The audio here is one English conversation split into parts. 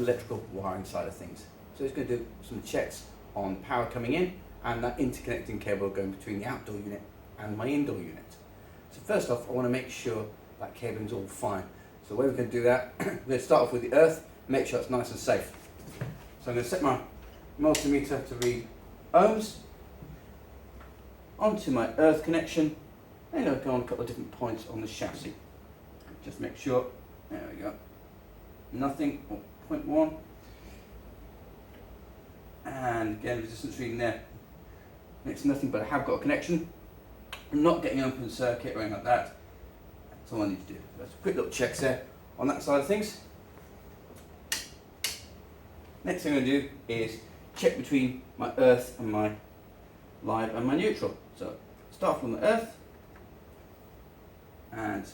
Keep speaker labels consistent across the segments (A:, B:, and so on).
A: electrical wiring side of things. So it's going to do some checks on power coming in and that interconnecting cable going between the outdoor unit and my indoor unit. So first off, I want to make sure that cabling is all fine. So the way we're going to do that, we're going to start off with the earth, make sure it's nice and safe. So I'm going to set my multimeter to read ohms onto my earth connection, and I'll go on a couple of different points on the chassis. Just make sure, there we go, nothing, or 0.1, and again resistance reading there, it's nothing, but I have got a connection. I'm not getting open circuit or anything like that. That's all I need to do. That's quick little checks there on that side of things. Next thing I'm going to do is check between my earth and my live and my neutral. So start from the earth, and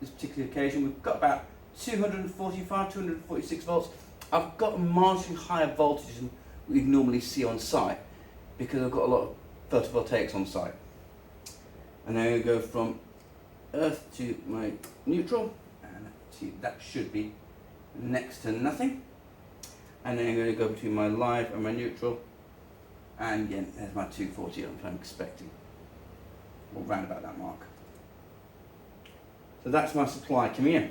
A: this particular occasion we've got about 245, 246 volts. I've got a marginally higher voltage than we'd normally see on site because I've got a lot of photovoltaics on site. And then I'm going to go from earth to my neutral, and see, that should be next to nothing. And then I'm going to go between my live and my neutral, and again there's my 240 I'm expecting, or round about that mark. So that's my supply coming in.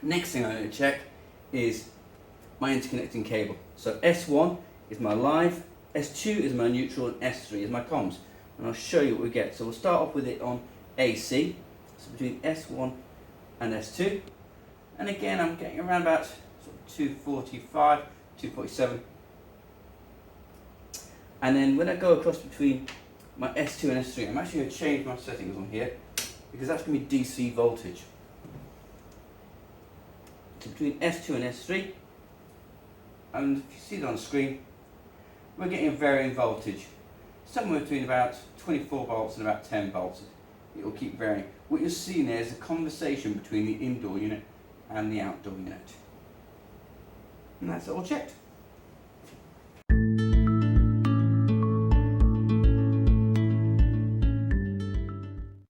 A: Next thing I'm going to check is my interconnecting cable. So S1 is my live, S2 is my neutral, and S3 is my comms. And I'll show you what we get. So we'll start off with it on AC, so between S1 and S2. And again, I'm getting around about sort of 245, 247. And then when I go across between my S2 and S3, I'm actually going to change my settings on here because that's going to be DC voltage. So between S2 and S3, and if you see it on the screen, we're getting a varying voltage, somewhere between about 24 volts and about 10 volts. It will keep varying. What you're seeing there is a conversation between the indoor unit and the outdoor unit. And that's it all checked.